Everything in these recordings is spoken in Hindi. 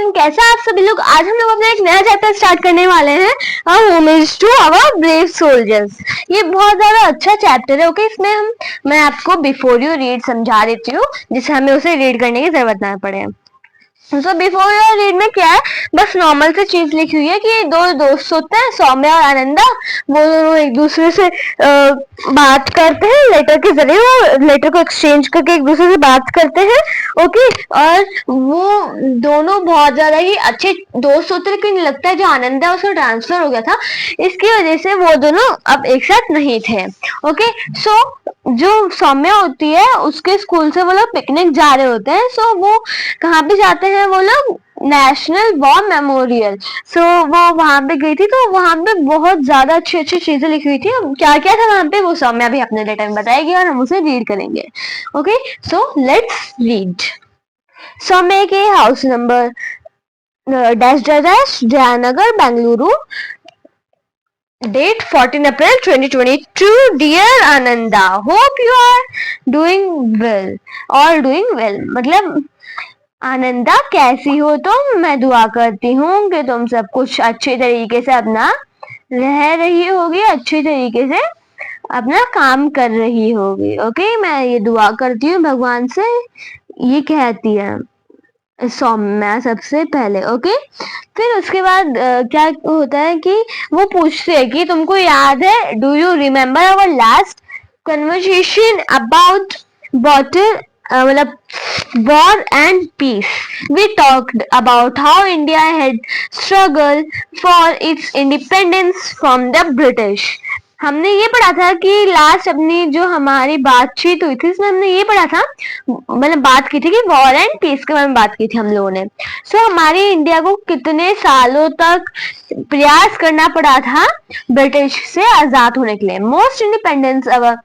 मॉर्निंग, कैसे आप सभी लोग। आज हम लोग अपना एक नया चैप्टर स्टार्ट करने वाले हैं, homage to our brave soldiers. ये बहुत ज्यादा अच्छा चैप्टर है। ओके, इसमें मैं आपको बिफोर यू रीड समझा देती हूँ, जिससे हमें उसे रीड करने की जरूरत ना पड़े। तो बिफोर योर रीड में क्या है, बस नॉर्मल से चीज लिखी हुई है कि दो दोस्त होते हैं, सौम्या और आनंदा। वो दोनों एक दूसरे से बात करते हैं लेटर के जरिए, वो लेटर को एक्सचेंज करके एक दूसरे से बात करते हैं। ओके, और वो दोनों बहुत ज्यादा ही अच्छे दोस्त होते हैं, लेकिन लगता है जो आनंदा उसका ट्रांसफर हो गया था, इसकी वजह से वो दोनों अब एक साथ नहीं थे। ओके, सो जो सौम्या होती है उसके स्कूल से वो लोग पिकनिक जा रहे होते हैं। सो वो कहाँ पे जाते हैं वो लोग, नेशनल वॉर मेमोरियल। सो वो वहां पे गई थी, तो वहां पे बहुत ज्यादा अच्छी अच्छी चीजें लिखी हुई थी। क्या क्या था वहां पे वो सौम्या भी अपने लेटर में बताएगी और हम उसे रीड करेंगे। Okay, so let's read. Saumya के house number dash dash Jayanagar Bengaluru, date 14 April 2022. Dear Ananda, hope you are doing well or doing well। मतलब आनंदा कैसी हो तुम, मैं दुआ करती हूँ कि तुम सब कुछ अच्छे तरीके से अपना रह रही होगी, अच्छे तरीके से अपना काम कर रही होगी। ओके, मैं ये दुआ करती हूँ भगवान से, ये कहती है सौम्या सबसे पहले। ओके, फिर उसके बाद क्या होता है कि वो पूछते हैं कि तुमको याद है, do you remember our last conversation about battle मतलब war and peace. We talked about how India had struggle for its independence from the British. हमने ये पढ़ा था कि लास्ट अपनी जो हमारी बातचीत हुई थी इसमें हमने ये पढ़ा था, मतलब बात की थी कि वॉर एंड पीस के बारे में बात की थी हम लोगों ने। सो हमारी इंडिया को कितने सालों तक प्रयास करना पड़ा था ब्रिटिश से आजाद होने के लिए। Most independence our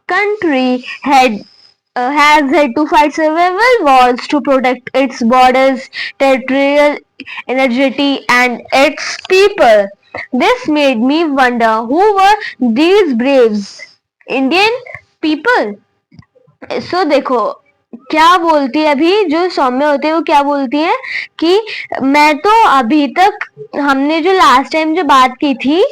country has had to fight several wars to protect its borders, territorial integrity, and its people. This made me wonder, who were these braves Indian people? सो देखो क्या बोलती है अभी जो सौम्य होती है, वो क्या बोलती है कि मैं तो अभी तक, हमने जो लास्ट टाइम जो बात की थी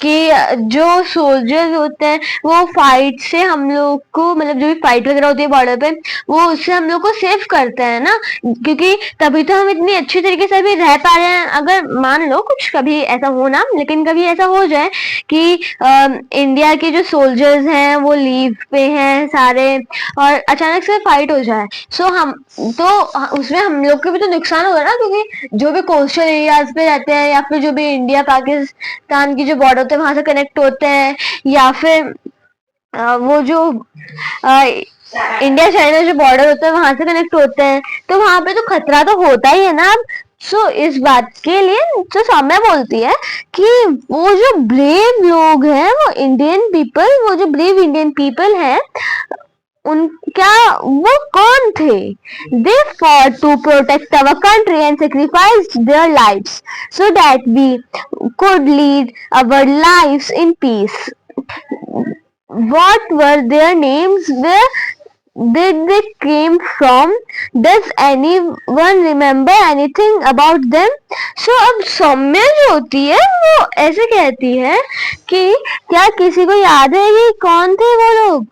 कि जो सोल्जर्स होते हैं वो फाइट से हम लोग को, मतलब जो भी फाइट वगैरह होती है बॉर्डर पे, वो उससे हम लोग को सेव करते हैं ना, क्योंकि तभी तो हम इतनी अच्छी तरीके से भी रह पा रहे हैं। अगर मान लो कुछ कभी ऐसा हो ना, लेकिन कभी ऐसा हो जाए कि इंडिया के जो सोल्जर्स हैं वो लीव पे हैं सारे, और अचानक से फाइट हो जाए, सो हम तो उसमें हम लोग को भी तो नुकसान होगा ना, क्योंकि जो भी कोस्टल एरियाज पे रहते हैं या फिर जो भी इंडिया पाकिस्तान की जो बॉर्डर होते हैं वहां से कनेक्ट होते हैं, या फिर वो जो इंडिया चाइना जो बॉर्डर होता है वहां से कनेक्ट होते हैं, तो वहां पे तो खतरा तो होता ही है ना। सो इस बात के लिए जो सौम्या बोलती है कि वो जो ब्रेव लोग हैं, वो इंडियन पीपल, वो जो ब्रेव इंडियन पीपल है, उनका वो कौन थे? दे fought to protect our country and sacrificed their lives so that we could lead our lives in peace. What were their names? Where did they came from? Does anyone remember anything about them? So अब सौम्या जो होती है वो ऐसे कहती है कि क्या किसी को याद है कि कौन थे वो लोग?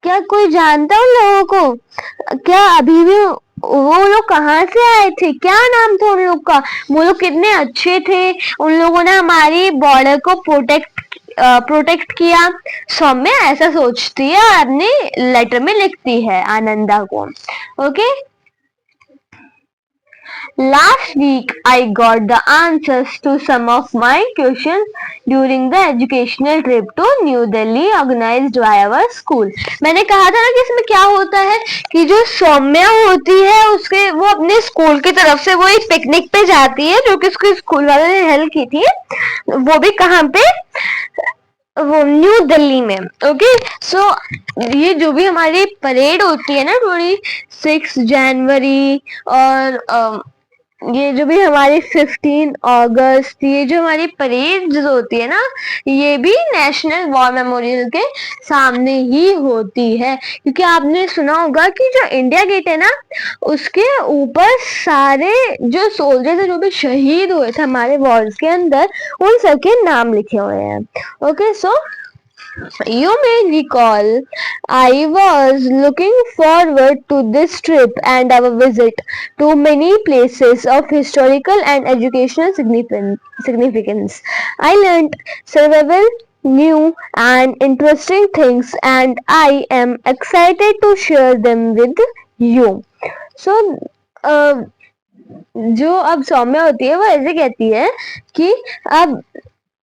क्या कोई जानता उन लोगों को? क्या अभी भी वो लोग कहाँ से आए थे? क्या नाम था उन लोग का? वो लोग कितने अच्छे थे? उन लोगों ने हमारी बॉर्डर को प्रोटेक्ट किया। सौम्या ऐसा सोचती है और अपने लेटर में लिखती है आनंदा को। Okay, Last week I got the answers to some of my questions during the educational trip to New Delhi organized by our school। मैंने कहा था ना कि इसमें क्या होता है कि जो सौम्या होती है उसके, वो अपने स्कूल की तरफ से वो एक पिकनिक पे जाती है जो कि उसके स्कूल वालों ने हेल्प की थी, वो भी कहाँ पे, वो न्यू दिल्ली में। ओके, सो ये जो भी हमारी परेड होती है ना 26 जनवरी और ये जो भी हमारी 15 अगस्त, ये जो हमारी परेड होती है ना, ये भी नेशनल वॉर मेमोरियल के सामने ही होती है। क्योंकि आपने सुना होगा कि जो इंडिया गेट है ना, उसके ऊपर सारे जो सोल्जर्स है, जो भी शहीद हुए थे हमारे वॉर्स के अंदर, उन सबके नाम लिखे हुए हैं। Okay, so you may recall I was looking forward to this trip and our visit to many places of historical and educational significance. I learned several new and interesting things and I am excited to share them with you. So, जो अब सौम्या होती है वो ऐसे कहती है कि अब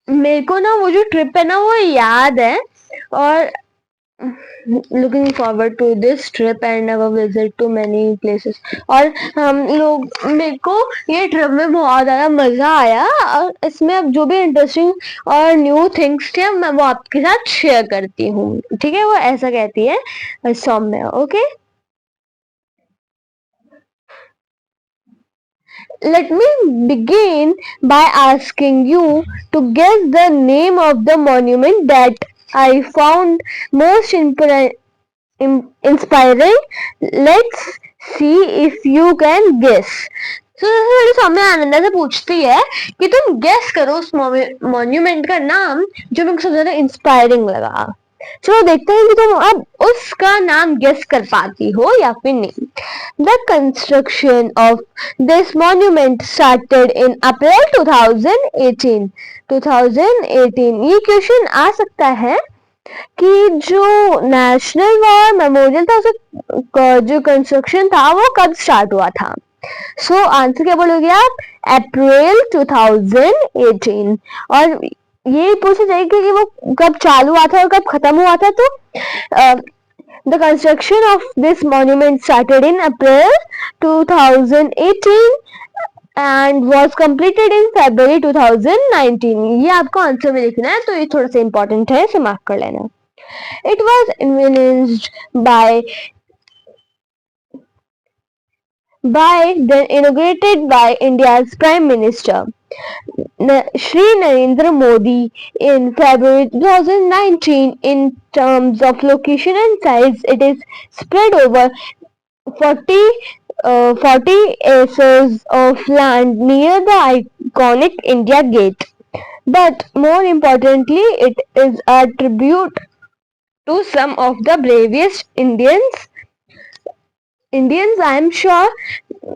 मेरे को ना वो जो ट्रिप है ना वो याद है, और looking forward to this trip and our visit to many places. और हम लोग, मेरे को ये ट्रिप में बहुत ज़्यादा मज़ा आया, और इसमें अब जो भी इंटरेस्टिंग और न्यू थिंग्स थे मैं वो आपके साथ शेयर करती हूँ। ठीक है, वो ऐसा कहती है Saumya. Okay, let me begin by asking you to guess the name of the monument that I found most inspiring. Let's see if you can guess. So, Saumya Ananda से पूछती है कि तुम गेस करो उस मॉन्यूमेंट का नाम जो मेरे को सबसे ज्यादा इंस्पायरिंग लगा। चलो देखते हैं कि तुम अब उसका नाम गेस कर पाती हो या फिर नहीं। The construction of this monument started in April 2018। 2018 ये क्वेश्चन आ सकता है कि जो नेशनल वॉर मेमोरियल था उसका जो कंस्ट्रक्शन था वो कब स्टार्ट हुआ था। सो आंसर क्या बोलोगे आप? अप्रैल 2018। और ये पूछा जाएगा कि वो कब चालू हुआ था और कब खत्म हुआ था। तो the construction of this monument started in April 2018 and was completed in February 2019. ये आपको आंसर में लिखना है, तो ये थोड़ा सा इंपॉर्टेंट है, इसे मार्क कर लेना। It was envisaged then inaugurated by India's Prime Minister Shri Narendra Modi in February 2019. In terms of location and size, it is spread over 40 acres of land near the iconic India Gate. But more importantly, it is a tribute to some of the bravest Indians. I am sure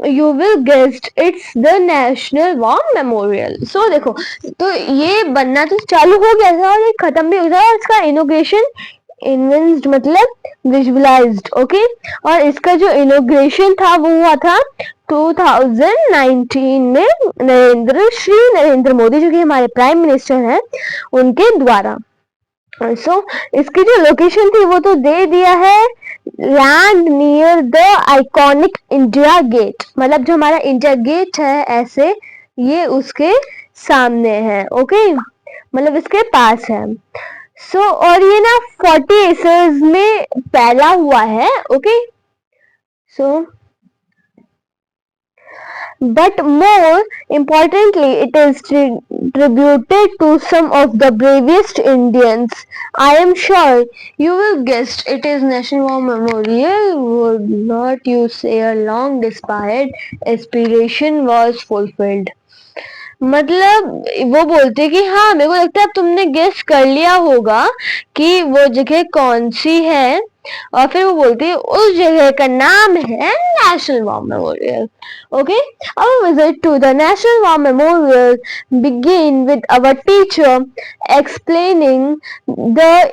you will guessed it's the National War Memorial. So देखो, तो ये बनना तो चालू हो गया था और ये खत्म भी हो गया, और इसका इनोग्रेशन इन्वेंस्ड मतलब विजुअलाइज्ड। ओके, और इसका जो इनोग्रेशन था वो हुआ था 2019 में श्री नरेंद्र मोदी, जो कि हमारे प्राइम मिनिस्टर हैं, उनके द्वारा। सो इसकी जो लोकेशन थी वो तो दे दिया है, land near the iconic India gate, मतलब जो हमारा इंडिया गेट है ऐसे ये उसके सामने है। ओके, मतलब इसके पास है। सो और ये ना 40 एकर्स में फैला हुआ है। Okay, so but more importantly, it is tributed to some of the bravest Indians. I am sure you will guess it is National War Memorial. Would not you say a long desired aspiration was fulfilled? मतलब वो बोलते कि हाँ, मेरे को लगता है अब तुमने गेस कर लिया होगा कि वो जगह कौन सी है, और फिर वो बोलती है उस जगह का नाम है national war memorial. Okay, our visit to the National War Memorial begin with our teacher explaining that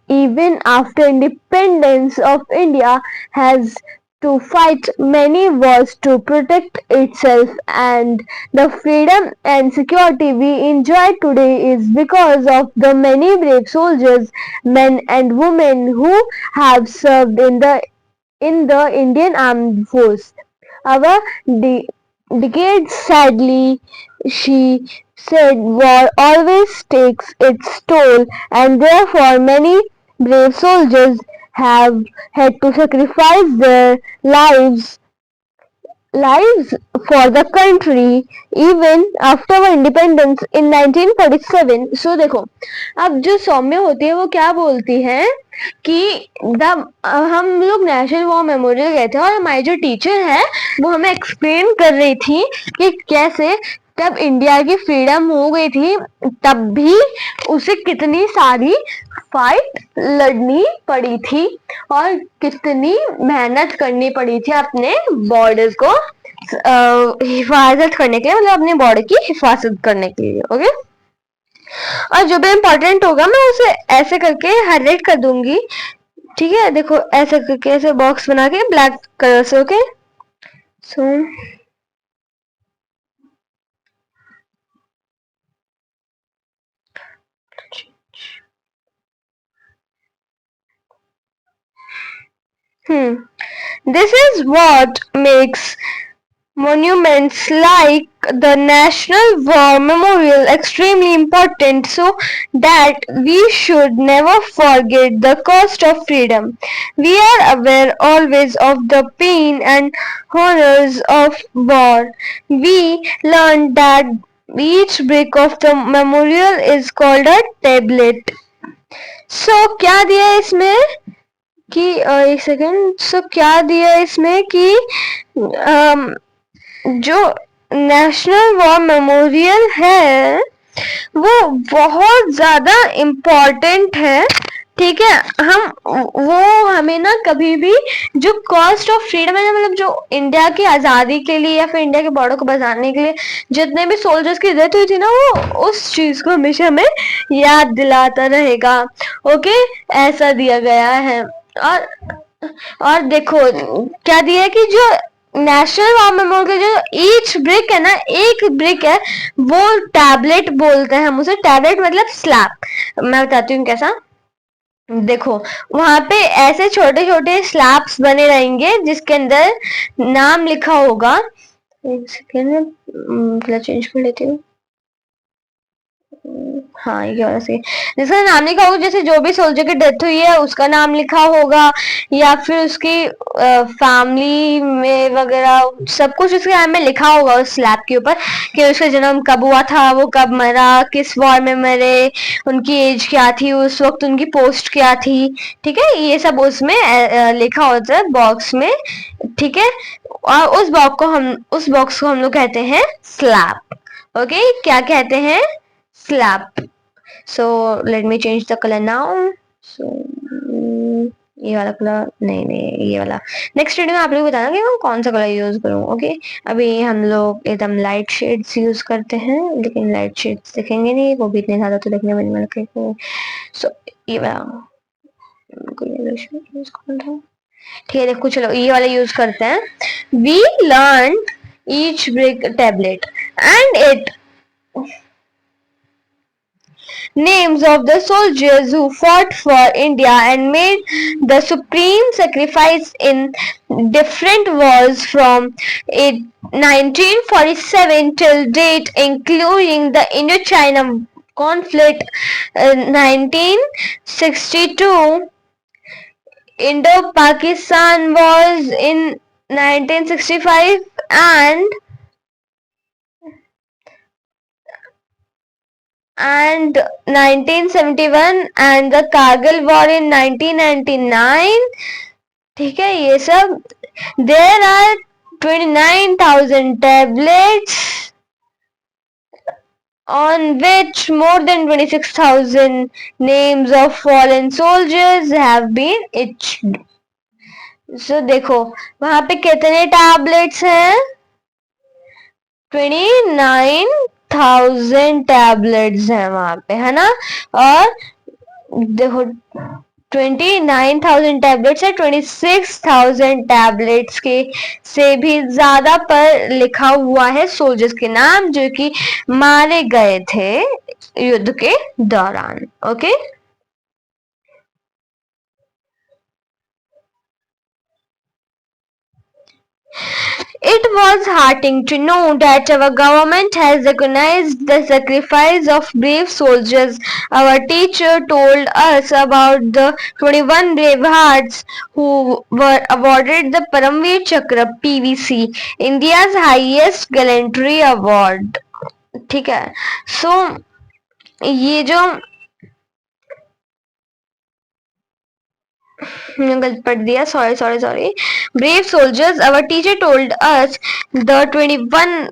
even after independence of India has to fight many wars to protect itself, and the freedom and security we enjoy today is because of the many brave soldiers, men and women who have served in the Indian Armed Force. Our decades, sadly, she said, war always takes its toll, and therefore many brave soldiers have had to sacrifice their lives lives for the country even after our independence in 1947. So देखो, अब जो सौम्य होती है वो क्या बोलती है कि हम लोग नेशनल वॉर मेमोरियल गए थे और हमारी जो टीचर है वो हमें एक्सप्लेन कर रही थी कि कैसे तब इंडिया की फ्रीडम हो गई थी तब भी उसे कितनी सारी फाइट लड़नी पड़ी थी और कितनी मेहनत करनी पड़ी थी अपने बॉर्डर को हिफाजत करने के लिए, मतलब अपने बॉर्डर की हिफाजत करने के लिए। ओके, और जो भी इम्पोर्टेंट होगा मैं उसे ऐसे करके हाईलाइट कर दूंगी। ठीक है, देखो ऐसे करके ऐसे बॉक्स बना के ब्लैक कलर से। Okay, so this is what makes monuments like the National War Memorial extremely important, so that we should never forget the cost of freedom. We are aware always of the pain and horrors of war. We learned that each brick of the memorial is called a tablet. So क्या दिया है इसमें कि एक सेकेंड, सो क्या दिया है इसमें कि जो नेशनल वॉर मेमोरियल है वो बहुत ज्यादा इम्पोर्टेंट है। ठीक है, हम वो हमें ना कभी भी जो कॉस्ट ऑफ फ्रीडम है, मतलब जो इंडिया की आजादी के लिए या फिर इंडिया के बॉर्डर को बचाने के लिए जितने भी सोल्जर्स की डेथ हुई थी ना, वो उस चीज को हमेशा हमें याद दिलाता रहेगा। ओके, ऐसा दिया गया है। और देखो क्या दिया है कि जो नेशनल वॉर मेमोरियल जो ईच ब्रिक है ना, एक ब्रिक है वो टैबलेट बोलते हैं हम उसे। टैबलेट मतलब स्लैब। मैं बताती हूँ कैसा। देखो वहां पे ऐसे छोटे छोटे स्लैब्स बने रहेंगे जिसके अंदर नाम लिखा होगा। एक सेकेंड, चेंज कर लेती हूँ। हाँ, ये वाला सही। जिसका नाम लिखा होगा, जैसे जो भी सोल्जर की डेथ हुई है उसका नाम लिखा होगा या फिर उसकी फैमिली में वगैरह सब कुछ उसके नाम में लिखा होगा उस स्लैब के ऊपर कि उसका जन्म कब हुआ था, वो कब मरा, किस वॉर में मरे, उनकी एज क्या थी उस वक्त, उनकी पोस्ट क्या थी। ठीक है, ये सब उसमें लिखा होता है बॉक्स में। ठीक है, और उस बॉक्स को हम लोग कहते हैं स्लैब। ओके, क्या कहते हैं? slab. So let me change the color now. So ये वाला कलर नहीं नहीं, ये वाला नेक्स्ट वीडियो में आप लोग बताना कि मैं कौन सा कलर यूज करूँ। ओके, अभी हम लोग एकदम लाइट शेड्स यूज करते हैं, लेकिन लाइट शेड्स दिखेंगे नहीं, वो भी इतने ज्यादा तो देखने में नहीं लगेंगे। सो ये वाला ठीक है, देखो चलो ये वाला यूज करते हैं। We learn each brick tablet and it names of the soldiers who fought for India and made the supreme sacrifice in different wars from 1947 till date, including the Indochina conflict 1962, Indo-Pakistan wars in 1965, and 1971 and the Kargil war in 1999. ठीक है, ये सब there are 29,000 tablets on which more than 26,000 names of fallen soldiers have been etched. So देखो वहां पे कितने टैबलेट्स हैं? 29,000 टैबलेट्स हैं वहां पे, है ना। और देखो 29,000 टैबलेट्स है, 26,000 टैबलेट्स के से भी ज्यादा पर लिखा हुआ है सोल्जर्स के नाम जो कि मारे गए थे युद्ध के दौरान। Okay, It was heartening to know that our government has recognized the sacrifice of brave soldiers. Our teacher told us about the 21 brave hearts who were awarded the Paramveer Chakra PVC, India's highest gallantry award. ठीक है. So ये जो गलत पढ़ दिया, sorry. Brave soldiers, our teacher told us the 21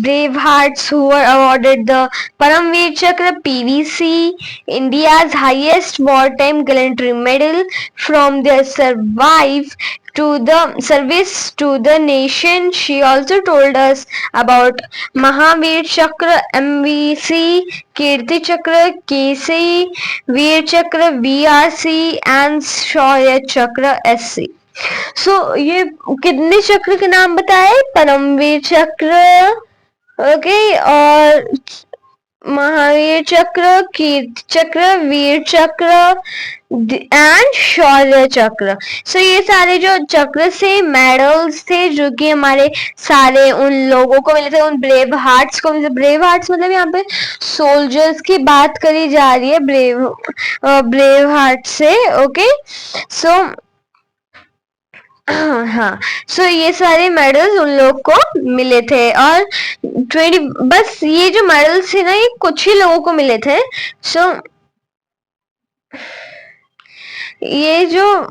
brave hearts who were awarded the Paramveer Chakra PVC, India's highest wartime gallantry medal, from their service to the nation. She also told us about Mahavir Chakra MVC, Kirti Chakra KC, Veer Chakra VRC and Shaurya Chakra SC. So ये कितने चक्र के नाम बताए? परमवीर चक्र, ओके, और महावीर चक्र, कीर्ति चक्र, वीर चक्र एंड शौर्य चक्र. सो ये सारे जो चक्र से मेडल्स थे जो कि हमारे सारे उन लोगों को मिले थे, उन ब्रेव हार्ट्स को मिले. ब्रेव हार्ट्स मतलब यहाँ पे सोल्जर्स की बात करी जा रही है, ब्रेव हार्ट से. ओके, सो हाँ, सो ये सारे मेडल्स उन लोग को मिले थे. और 20, बस ये जो मेडल्स थे ना, ये कुछ ही लोगों को मिले थे. सो ये जो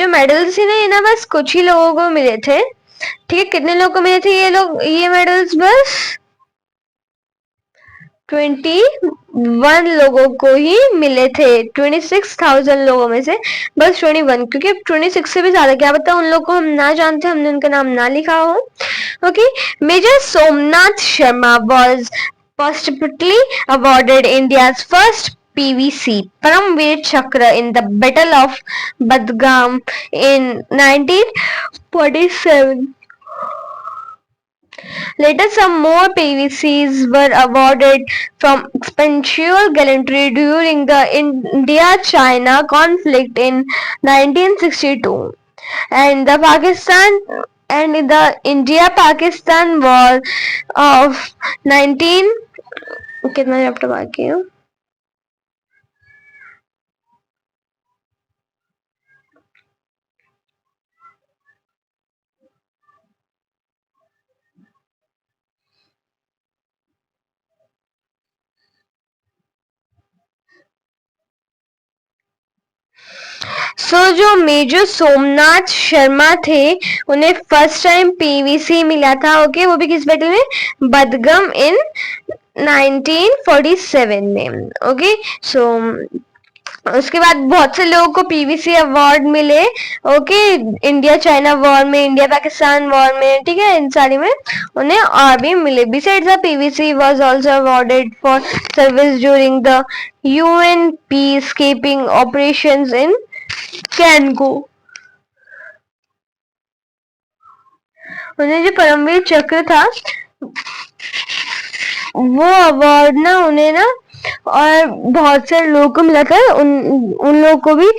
मेडल्स थे ना, ये ना बस कुछ ही लोगों को मिले थे. ठीक है, कितने लोगों को मिले थे ये मेडल्स? बस 21 लोगों को ही मिले थे. 26,000 लोगों में से बस 21, क्योंकि 26 से भी ज्यादा क्या पता उन लोगों को हम ना जानते, हमने उनका नाम ना लिखा हो. Okay, major Somnath Sharma was posthumously awarded India's first PVC Paramveer Chakra in the Battle of Badgam in 1947. Later, some more PVCs were awarded from exceptional gallantry during the India-China conflict in 1962, and the India-Pakistan War of 19. कितना चैप्टर बाकी है? जो मेजर सोमनाथ शर्मा थे, उन्हें फर्स्ट टाइम पीवीसी मिला था. ओके, वो भी किस बैटल में? बदगम इन 1947 में. ओके, सो उसके बाद बहुत से लोगों को पीवीसी अवार्ड मिले. ओके, इंडिया चाइना वॉर में, इंडिया पाकिस्तान वॉर में, ठीक है, इन सारी में उन्हें और भी मिले. Besides the PVC was also awarded for service during the UN peace keeping operations in Congo. उन्हें जो परमवीर चक्र था, वो अवार्ड ना उन्हें ना और बहुत सारे लोगों को मिला था. उन लोगों को भी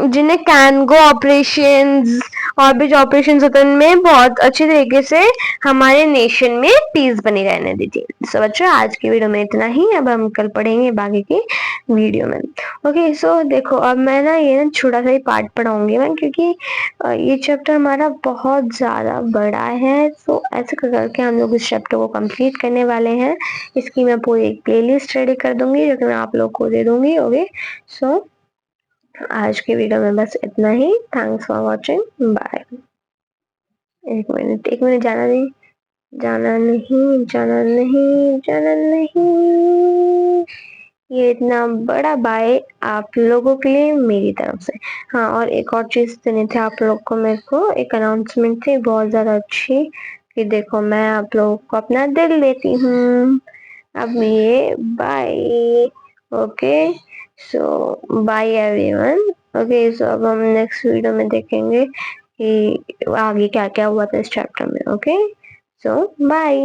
जिन्हें कैनगो ऑपरेशंस और भी जो ऑपरेशन होते हैं उनमें बहुत अच्छे तरीके से हमारे नेशन में पीस बनी रहने दी थी. सो बच्चों, आज की वीडियो में इतना ही. अब हम कल पढ़ेंगे बाकी की वीडियो में. ओके, सो देखो, अब मैं ना ये छोटा सा ही पार्ट पढ़ाऊंगी मैं, क्योंकि ये चैप्टर हमारा बहुत ज़्यादा बड़ा है. सो ऐसे करके हम लोग इस चैप्टर को कंप्लीट करने वाले हैं. इसकी मैं पूरी एक प्लेलिस्ट रेडी कर दूंगी जो कि मैं आप लोग को दे दूंगी. ओके, सो आज की वीडियो में बस इतना ही. Thanks for watching. बाय. एक मिनट, जाना नहीं. ये इतना बड़ा बाय आप लोगों के लिए मेरी तरफ से. हाँ, और एक और चीज देनी थी आप लोग को. मेरे को एक अनाउंसमेंट थी बहुत ज्यादा अच्छी, कि देखो मैं आप लोगों को अपना दिल देती हूँ. अब ये बाय. ओके, सो बाय एवरीवन. ओके, सो अब हम नेक्स्ट वीडियो में देखेंगे कि आगे क्या क्या हुआ था इस चैप्टर में. ओके, सो बाय.